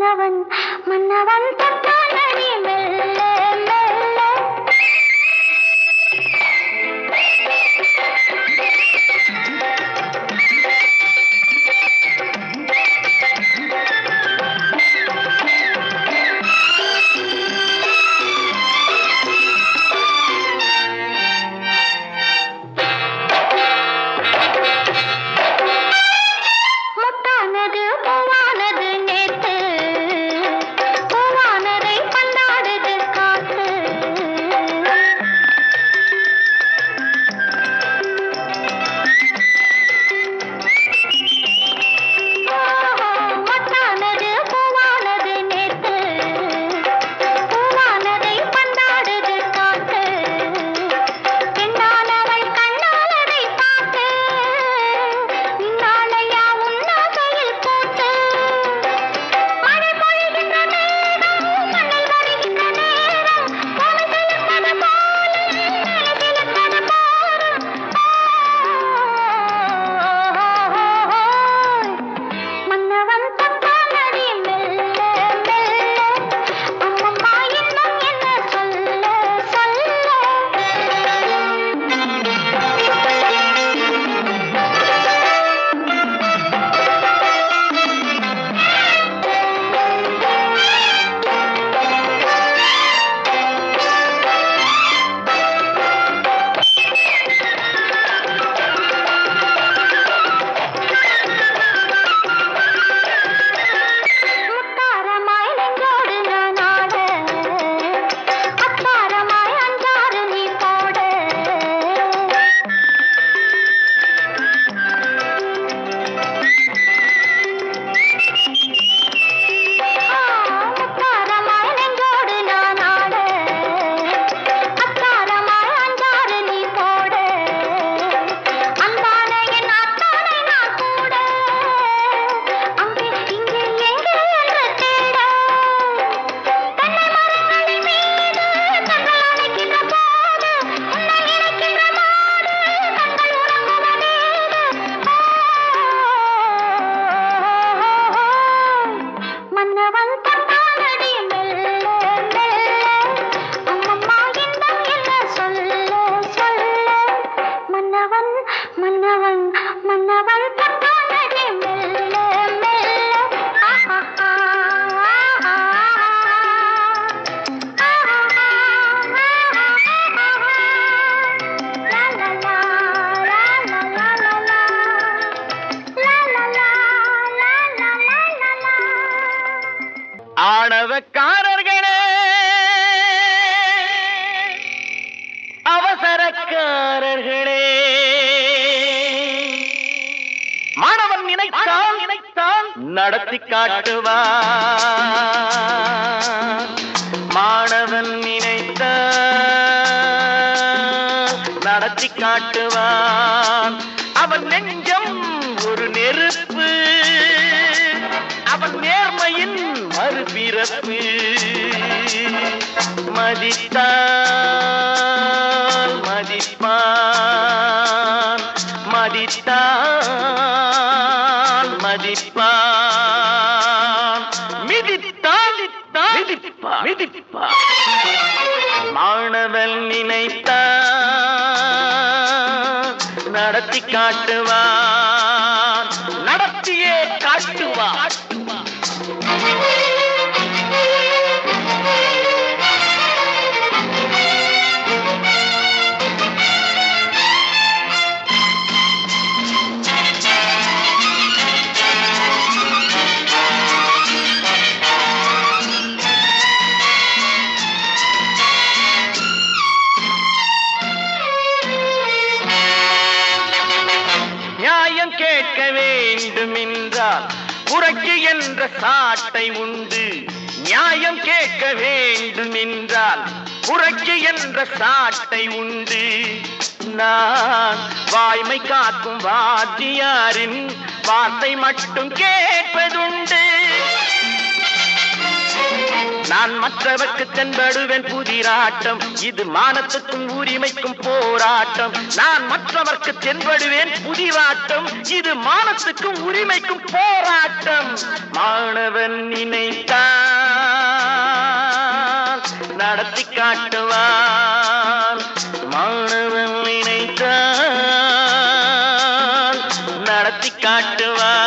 மன்னவன் மன்னவன் தொட்டானடி மெல்ல மெல்ல ஆணவக்காரர்களே, அவசரக்காரர்களே, மாணவன் நினைத்தான் நடத்தி காட்டுவான். மாணவன் நினைத்தான் நடத்தி காட்டுவான். அவன் நெஞ்சம் ஒரு நெருப்பு, அவன் நேர்மையின் மறுபிறப்பு. மதித்தால் மதிப்பான், மதித்தால் மதிப்பான், மிதித்தால் மிதிப்பான். மாணவன் நினைத்தான் நடத்தி காட்டுவான், நடத்தியே காட்டுவான். நியாயம் கேட்க வேண்டுமென்றால் புரட்சி என்ற சாட்டை உண்டு. நியாயம் கேட்க வேண்டுமென்றால் புரட்சி என்ற சாட்டை உண்டு. நான் வாய்மை காக்கும் வாத்தியாரின் வார்த்தை மட்டும் கேட்பதுண்டு. நான் மற்றவர்க்கு தென்படுவேன் புதிராட்டம். இது மானத்துக்கும் உரிமைக்கும் போராட்டம். நான் மற்றவர்க்கு தென்படுவேன் புதிராட்டம். இது மானத்துக்கும் உரிமைக்கும் போராட்டம். மாணவன் நினைத்தான் நடத்தி காட்டுவான். மாணவன் நினைத்தான் நடத்தி காட்டுவான்.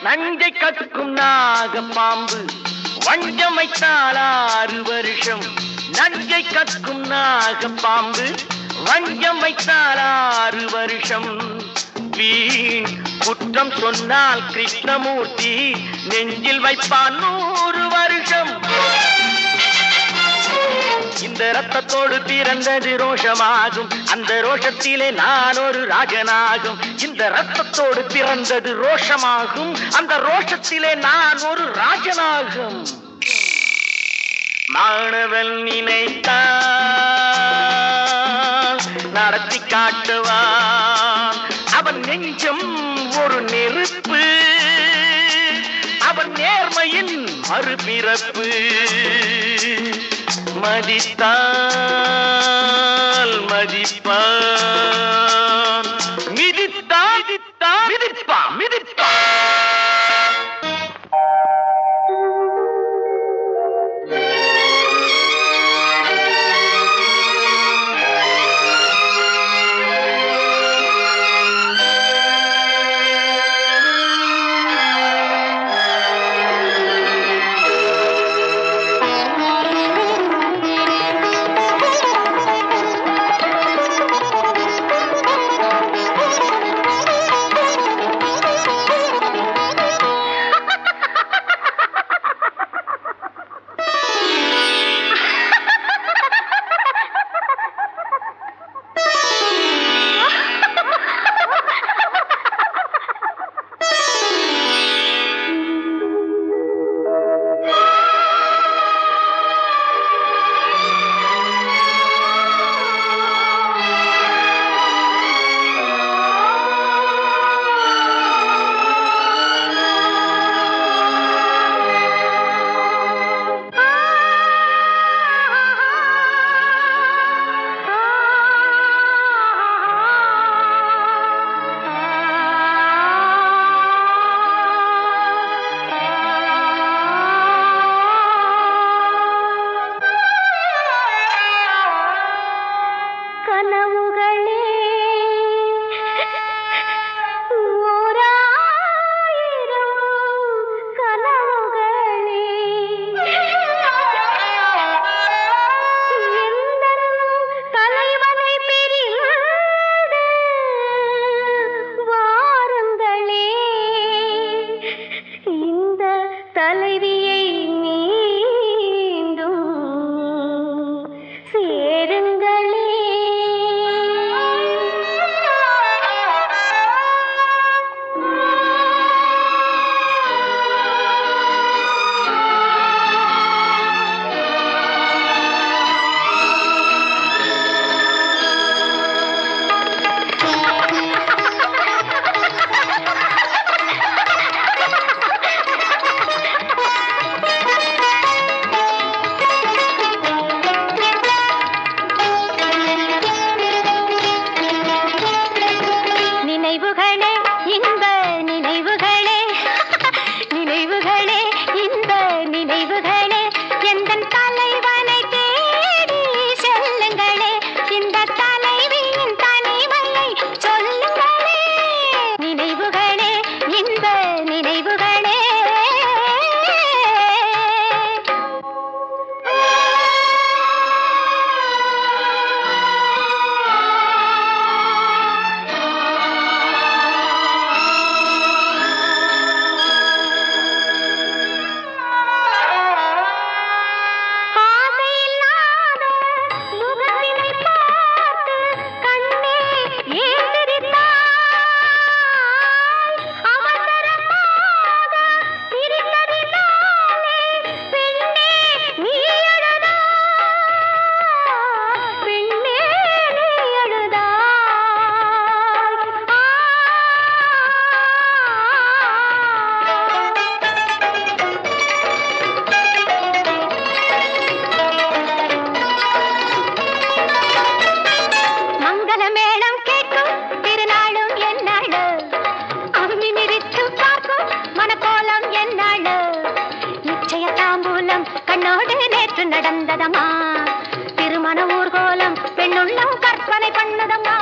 நஞ்சை கத்துக்கும் நாகப்பாம்பு வஞ்சம் வைத்தால் 6 வருஷம். நஞ்சை கத்துக்கும் நாகப்பாம்பு வஞ்சம் வைத்தால் 6 வருஷம். வீண் குற்றம் சொன்னால் கிருஷ்ணமூர்த்தி நெஞ்சில் வைப்பான் 100 வருஷம். இந்த ரத்தத்தோடு பிறந்தது ரோஷமாகும். அந்த ரோஷத்திலே நான் ஒரு ராஜனாகும். இந்த ரத்தத்தோடு பிறந்தது ரோஷமாகும். அந்த ரோஷத்திலே நான் ஒரு ராஜனாகும். மாணவன் நினைத்தான் நடத்தி காட்டுவான். அவன் நெஞ்சம் ஒரு நெருப்பு. அவன் நேர்மையின் மறுபிறப்பு. மதித்தால் மதிப்பான். மிதித்தால் மிதிப்பான் மிதிப்பான். நடந்ததம்மா திருமண ஊர்கோலம் பெண்ணுள்ளம் கற்பனை பண்ணதம்மா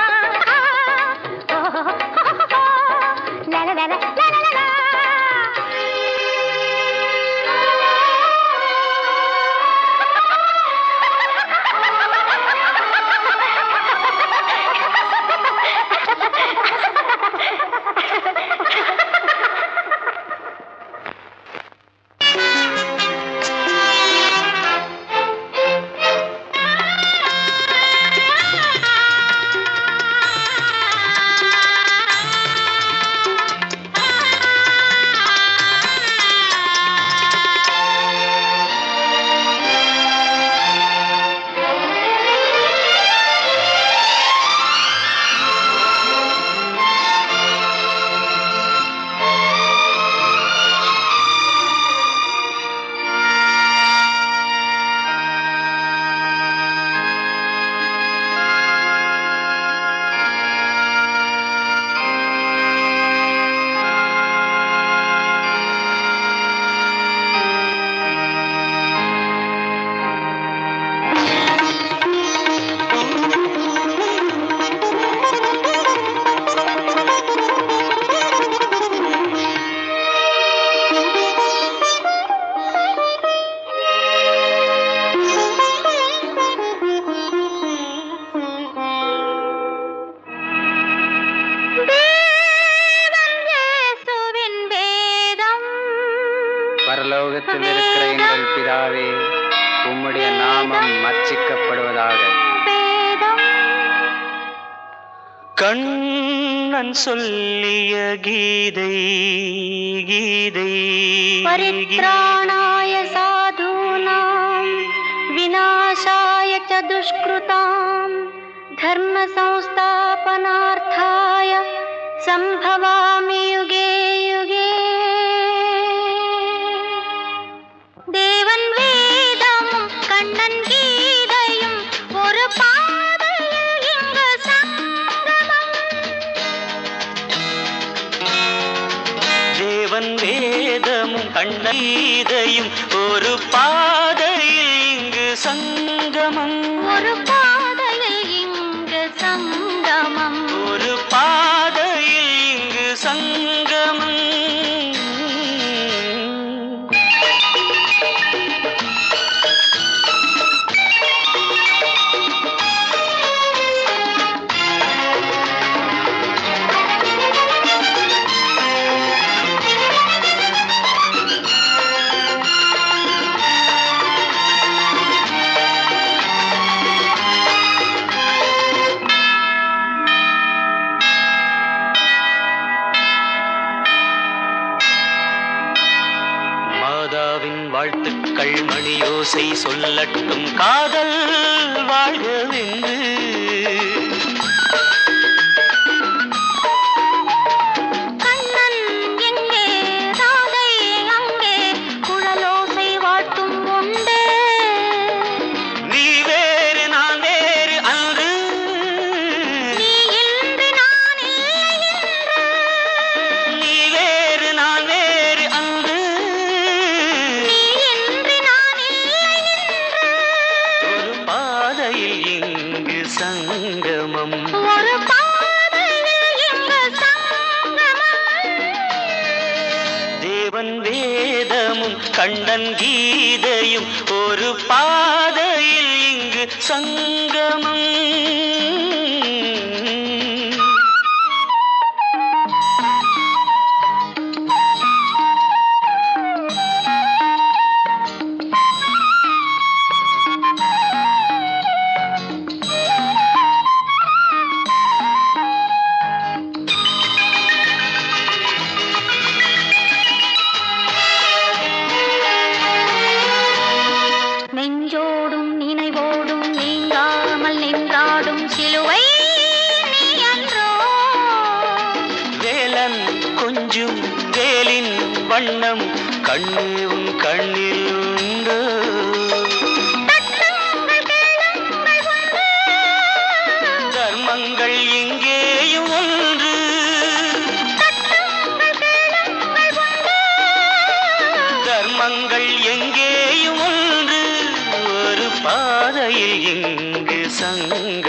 பரலோகத்தில் இருக்கிற எங்கள் பிதாவே, உம்முடைய நாமம் அர்ச்சிக்கப்படுவதாக. கண்ணன் சொல்லிய கீதை கீதை பரித்ராணாய சாதூனாம் விநாசாய ச துஷ்கிருதாம் தர்ம சம்ஸ்தாபனார்த்தாய சம்பவாமி யுகே யுகே. தேவன் வேதமும் கண்ணன் கீதையும் ஒரு பாதையில் இங்கு சங்கமம். தேவன் வேதமும் கண்ணன் கீதையும் ஒரு பாதையில் இங்கு சங்கமம். ஒரு பாதையில் இங்கு சங்கமம். ஒரு பாதையில் இங்கு சங்கமம். மாதாவின் வாழ்த்துக்கள் மணியோசை சொல்லட்டும் காதல் வாழ்கவென்று. கண்ணன் எங்கே ராதை அங்கே குழலோசை வாட்டும் உண்டு. நீ வேறு நான் வேறு அன்று. நீ இன்று நான் இல்லை என்று. நீ வேறு நான் வேறு அன்று. நீ இன்று நான் இல்லை என்று. ஒரு பாதையில் இங்கு சங்கமம். ஒரு பாதையில் இங்கு சங்கமம். தேவன் வேதமும் கண்ணன் கீதையும் ஒரு பாதையில் இங்கு சங்கமம். நெஞ்சோடும் நினைவோடும் நீங்காமல் நின்றாடும் சிலுவை நீ அன்றோ. வேலன் கொஞ்சும் வேலின் வண்ணம் கண்ணேவும் கண்ணில் உண்டு. தட்டுங்கள் கேளுங்கள் உண்டு. தர்மங்கள் எங்கேயும் ஒன்று. தட்டுங்கள் கேளுங்கள் உண்டு. தர்மங்கள் எங்கேயும் ஒன்று. ஒரு தெய்வங்கள்